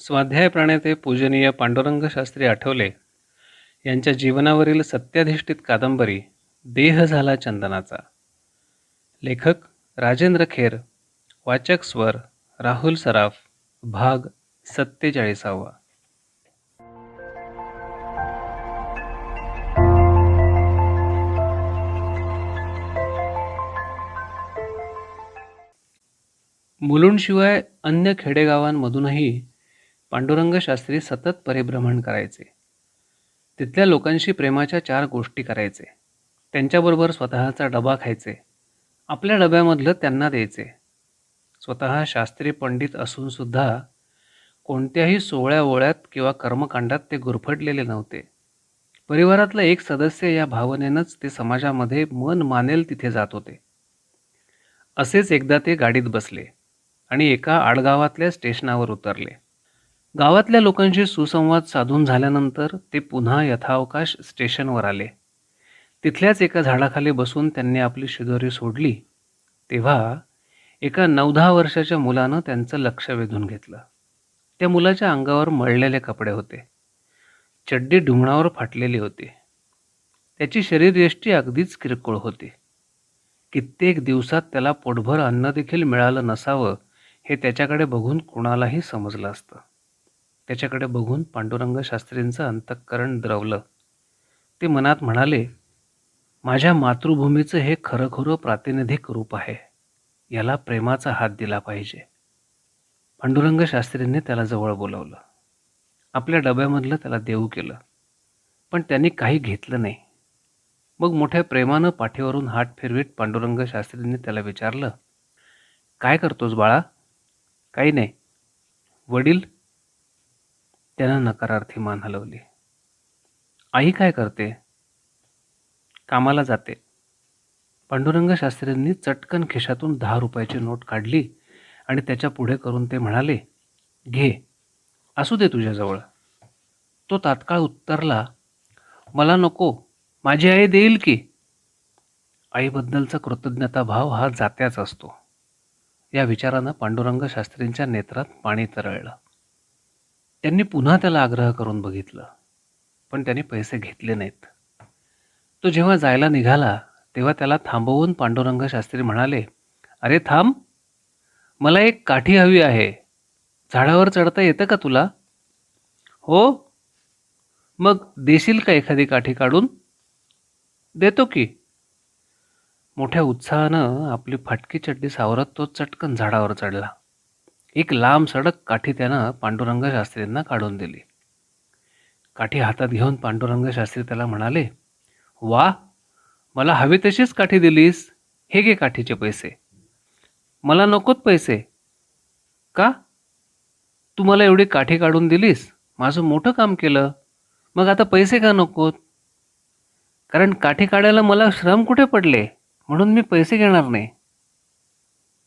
स्वाध्याय प्रणेते पूजनीय पांडुरंग शास्त्री आठवले यांच्या जीवनावरील सत्याधिष्ठित कादंबरी देह झाला चंदनाचा. लेखक राजेंद्र खेर. वाचक स्वर राहुल सराफ. भाग 47. मुलुंडशिवाय अन्य खेडेगावांमधूनही पांडुरंग शास्त्री सतत परिभ्रमण करायचे. तिथल्या लोकांशी प्रेमाच्या 4 गोष्टी करायचे. त्यांच्याबरोबर स्वतःचा डबा खायचे. आपल्या डब्यामधलं त्यांना द्यायचे. स्वतः शास्त्री पंडित असूनसुद्धा कोणत्याही सोहळ्या ओळ्यात किंवा कर्मकांडात ते गुरफटलेले नव्हते. परिवारातला एक सदस्य या भावनेनंच ते समाजामध्ये मन मानेल तिथे जात होते. असेच एकदा ते गाडीत बसले आणि एका आडगावातल्या स्टेशनावर उतरले. गावातल्या लोकांशी सुसंवाद साधून झाल्यानंतर ते पुन्हा यथावकाश स्टेशनवर आले. तिथल्याच एका झाडाखाली बसून त्यांनी आपली शिदोरी सोडली तेव्हा एका 9-10 वर्षाच्या मुलानं त्यांचं लक्ष वेधून घेतलं. त्या मुलाच्या अंगावर मळलेले कपडे होते. चड्डी ढुंगणावर फाटलेली होती. त्याची शरीरयष्टी अगदीच किरकोळ होती. कित्येक दिवसात त्याला पोटभर अन्न देखील मिळालं नसावं हे त्याच्याकडे बघून कुणालाही समजलं असतं. त्याच्याकडे बघून पांडुरंग शास्त्रींचं अंतःकरण द्रवलं. ते मनात म्हणाले, माझ्या मातृभूमीचं हे खरंखुरं प्रातिनिधिक रूप आहे. याला प्रेमाचा हात दिला पाहिजे. पांडुरंग शास्त्रींनी त्याला जवळ बोलावलं. आपल्या डब्यामधलं त्याला देऊ केलं. पण त्यांनी काही घेतलं नाही. मग मोठ्या प्रेमानं पाठीवरून हात फिरवीत पांडुरंग शास्त्रींनी त्याला विचारलं, काय करतोस बाळा? काही नाही. वडील? त्यानं नकारार्थी मान हलवली. आई काय करते? कामाला जाते. पांडुरंग शास्त्रींनी चटकन खिशातून 10 रुपयाची नोट काढली आणि त्याच्या पुढे करून ते म्हणाले, घे, असू दे तुझ्याजवळ. तो तात्काळ उत्तरला, मला नको, माझी आई देईल की. आईबद्दलचा कृतज्ञताभाव हा जात्याच असतो. या विचारानं पांडुरंग शास्त्रींच्या नेत्रात पाणी तरळलं. त्यांनी पुन्हा त्याला आग्रह करून बघितलं, पण त्यांनी पैसे घेतले नाहीत. तो जेव्हा जायला निघाला तेव्हा त्याला थांबवून पांडुरंग शास्त्री म्हणाले, अरे थांब, मला एक काठी हवी आहे. झाडावर चढता येतं का तुला? हो. मग देशील का एखादी काठी काढून? देतो की. मोठ्या उत्साहानं आपली फाटकी चड्डी सावरत तो चटकन झाडावर चढला. एक लांब सडक काठी त्यानं पांडुरंग शास्त्रींना काढून दिली. काठी हातात घेऊन पांडुरंग शास्त्री त्याला म्हणाले, वा, मला हवी तशीच काठी दिलीस. हे घे काठीचे पैसे. मला नकोत पैसे. का? तू मला एवढी काठी काढून दिलीस, माझं मोठं काम केलं, मग आता पैसे का नकोत? कारण काठी काढायला मला श्रम कुठे पडले, म्हणून मी पैसे घेणार नाही.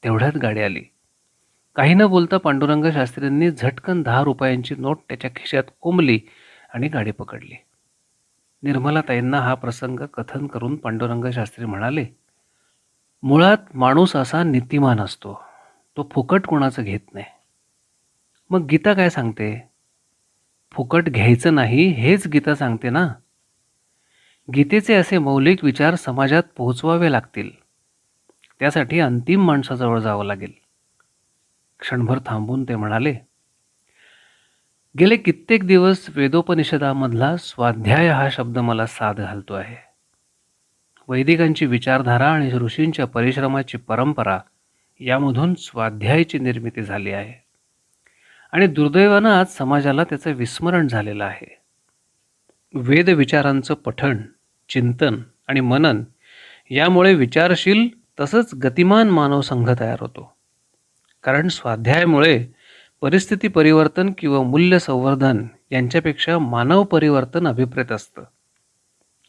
तेवढ्यात गाडी आली. काही न बोलता पांडुरंग शास्त्रींनी झटकन 10 रुपयांची नोट त्याच्या खिशात कोंबली आणि गाडी पकडली. निर्मलाताईंना हा प्रसंग कथन करून पांडुरंग शास्त्री म्हणाले, मुळात माणूस असा नीतिमान असतो. तो फुकट कोणाचं घेत नाही. मग गीता काय सांगते? फुकट घ्यायचं नाही हेच गीता सांगते ना. गीतेचे असे मौलिक विचार समाजात पोहोचवावे लागतील. त्यासाठी अंतिम माणसाजवळ जावं लागेल. क्षणभर थांबून ते म्हणाले, गेले कित्येक दिवस वेदोपनिषदामधला स्वाध्याय हा शब्द मला साद घालतो आहे. वैदिकांची विचारधारा आणि ऋषींच्या परिश्रमाची परंपरा यामधून स्वाध्यायाची निर्मिती झाली आहे. आणि दुर्दैवानं आज समाजाला त्याचं विस्मरण झालेलं आहे. वेद विचारांचं पठण, चिंतन आणि मनन यामुळे विचारशील तसंच गतिमान मानव संघ तयार होतो. कारण स्वाध्यायामुळे परिस्थिती परिवर्तन किंवा मूल्य संवर्धन यांच्यापेक्षा मानव परिवर्तन अभिप्रेत असतं.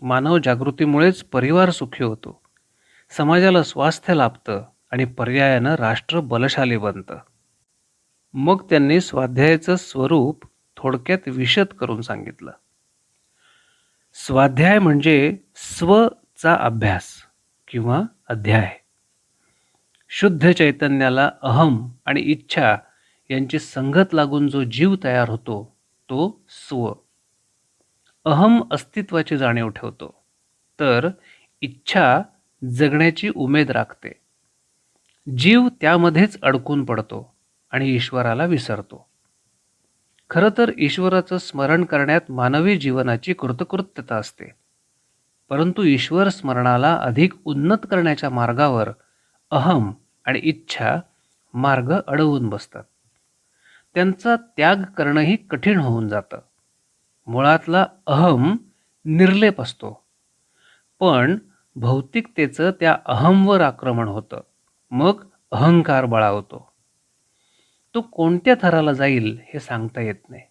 मानव जागृतीमुळेच परिवार सुखी होतो, समाजाला स्वास्थ्य लाभतं आणि पर्यायानं राष्ट्र बलशाली बनतं. मग त्यांनी स्वाध्यायाचं स्वरूप थोडक्यात विशद करून सांगितलं. स्वाध्याय म्हणजे स्वचा अभ्यास किंवा अध्याय. शुद्ध चैतन्याला अहम आणि इच्छा यांची संगत लागून जो जीव तयार होतो तो स्व. अहम अस्तित्वाची जाणीव ठेवतो, तर इच्छा जगण्याची उमेद राखते. जीव त्यामध्येच अडकून पडतो आणि ईश्वराला विसरतो. खरं तर ईश्वराचं स्मरण करण्यात मानवी जीवनाची कृतकृत्यता असते, परंतु ईश्वर स्मरणाला अधिक उन्नत करण्याच्या मार्गावर अहम आणि इच्छा मार्ग अडवून बसतात. त्यांचा त्याग करणंही कठीण होऊन जातं. मुळातला अहम निर्लेप असतो, पण भौतिकतेचं त्या अहमवर आक्रमण होतं. मग अहंकार बळावतो. तो कोणत्या थराला जाईल हे सांगता येत नाही.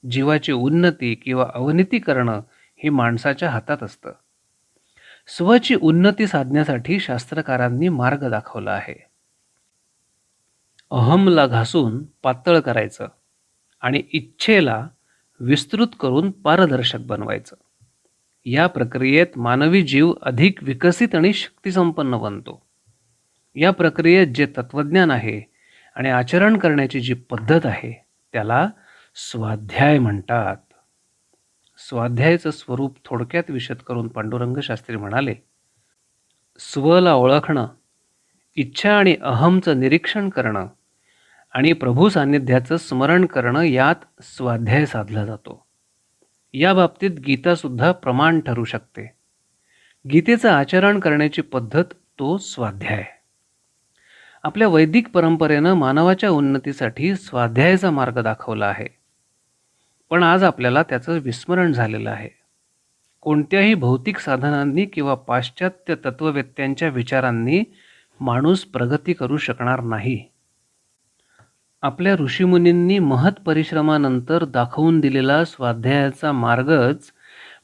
जीवाची उन्नती किंवा अवनती करणं हे माणसाच्या हातात असतं. स्वची उन्नती साधण्यासाठी शास्त्रकारांनी मार्ग दाखवला आहे. अहमला घासून पातळ करायचं आणि इच्छेला विस्तृत करून पारदर्शक बनवायचं. या प्रक्रियेत मानवी जीव अधिक विकसित आणि शक्तिसंपन्न बनतो. या प्रक्रियेत जे तत्वज्ञान आहे आणि आचरण करण्याची जी पद्धत आहे त्याला स्वाध्याय म्हणतात. स्वाध्यायाचं स्वरूप थोडक्यात विशद करून पांडुरंग शास्त्री म्हणाले, स्वला ओळखणं, इच्छा आणि अहमचं निरीक्षण करणं आणि प्रभू सान्निध्याचं स्मरण करणं यात स्वाध्याय साधला जातो. या बाबतीत गीतासुद्धा प्रमाण ठरू शकते. गीतेचं आचरण करण्याची पद्धत तो स्वाध्याय. आपल्या वैदिक परंपरेनं मानवाच्या उन्नतीसाठी स्वाध्यायाचा मार्ग दाखवला आहे, पण आज आपल्याला त्याचं विस्मरण झालेलं आहे. कोणत्याही भौतिक साधनांनी किंवा पाश्चात्य तत्ववेत्त्यांच्या विचारांनी माणूस प्रगती करू शकणार नाही. आपल्या ऋषीमुनींनी महत् परिश्रमानंतर दाखवून दिलेला स्वाध्यायाचा मार्गच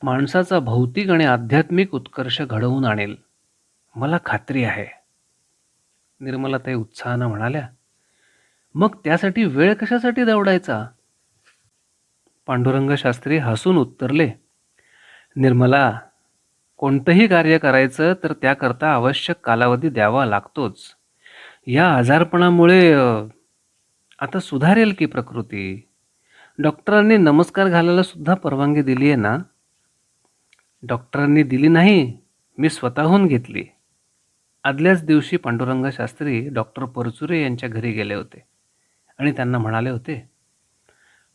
माणसाचा भौतिक आणि आध्यात्मिक उत्कर्ष घडवून आणेल, मला खात्री आहे. निर्मलाताई उत्साहानं म्हणाल्या, मग त्यासाठी वेळ कशासाठी दवडायचा? पांडुरंग शास्त्री हसून उत्तरले, निर्मला, कोणतंही कार्य करायचं तर त्याकरता आवश्यक कालावधी द्यावा लागतोच. या आजारपणामुळे आता सुधारेल की प्रकृती? डॉक्टरांनी नमस्कार घालायला सुद्धा परवानगी दिली आहे ना? डॉक्टरांनी दिली नाही, मी स्वतःहून घेतली. आदल्याच दिवशी पांडुरंग शास्त्री डॉक्टर परचुरे यांच्या घरी गेले होते आणि त्यांना म्हणाले होते,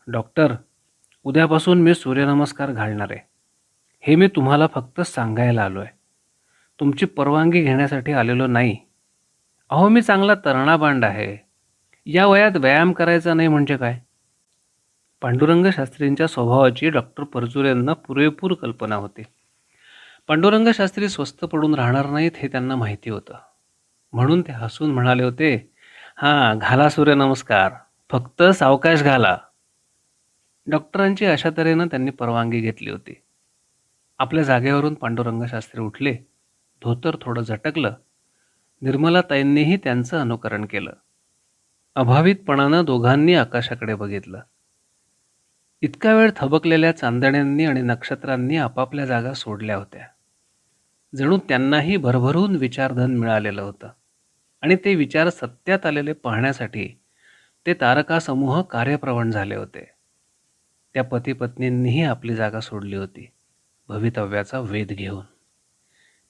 डॉक्टर, उद्यापासून मी सूर्यनमस्कार घालणार आहे. हे मी तुम्हाला फक्त सांगायला आलो आहे, तुमची परवानगी घेण्यासाठी आलेलो नाही. अहो, मी चांगला तरणा आहे. या वयात व्यायाम करायचा नाही म्हणजे काय? पांडुरंग शास्त्रींच्या स्वभावाची डॉक्टर परचुरेंना पुरेपूर कल्पना होती. पांडुरंग शास्त्री स्वस्थ पडून राहणार नाहीत हे त्यांना माहिती होतं. म्हणून ते हसून म्हणाले होते, हां, घाला सूर्यनमस्कार, फक्त सावकाश घाला. डॉक्टरांची अशा तऱ्हेनं त्यांनी परवानगी घेतली होती. आपल्या जागेवरून पांडुरंग शास्त्री उठले. धोतर थोडं झटकलं. निर्मलाताईंनीही त्यांचं अनुकरण केलं. अभावितपणानं दोघांनी आकाशाकडे बघितलं. इतका वेळ थबकलेल्या चांदण्यांनी आणि नक्षत्रांनी आपापल्या जागा सोडल्या होत्या. जणू त्यांनाही भरभरून विचारधन मिळालेलं होतं आणि ते विचार सत्यात आलेले पाहण्यासाठी ते तारकासमूह कार्यप्रवण झाले होते. त्या पतीपत्नींनीही आपली जागा सोडली होती, भवितव्याचा वेध घेऊन.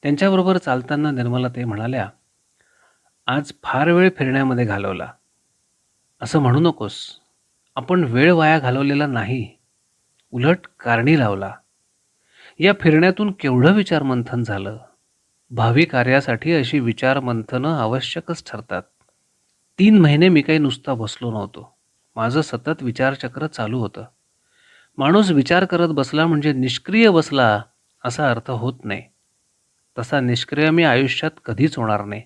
त्यांच्याबरोबर चालताना निर्मलाताई म्हणाल्या, आज फार वेळ फिरण्यामध्ये घालवला. असं म्हणू नकोस. आपण वेळ वाया घालवलेला नाही, उलट कारणी लावला. या फिरण्यातून केवढं विचारमंथन झालं. भावी कार्यासाठी अशी विचारमंथनं आवश्यकच ठरतात. 3 महिने मी काही नुसता बसलो नव्हतो. माझं सतत विचारचक्र चालू होतं. माणूस विचार करत बसला म्हणजे निष्क्रिय बसला असा अर्थ होत नाही. तसा निष्क्रिय मी आयुष्यात कधीच होणार नाही.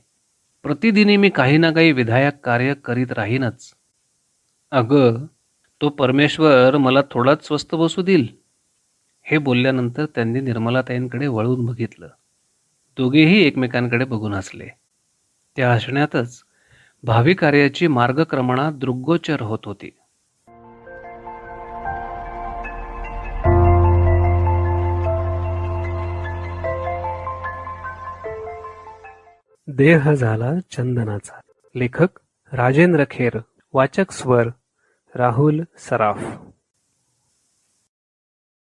प्रतिदिनी मी काही ना काही विधायक कार्य करीत राहीनच. अगं, तो परमेश्वर मला थोडाच स्वस्थ बसू देईल. हे बोलल्यानंतर त्यांनी निर्मलाताईंकडे वळून बघितलं. दोघेही एकमेकांकडे बघून हसले. त्या हसण्यातच भावी कार्याची मार्गक्रमणा दृग्गोचर होत होती. देह झाला चंदनाचा. लेखक राजेंद्र खेर, वाचक स्वर राहुल सराफ.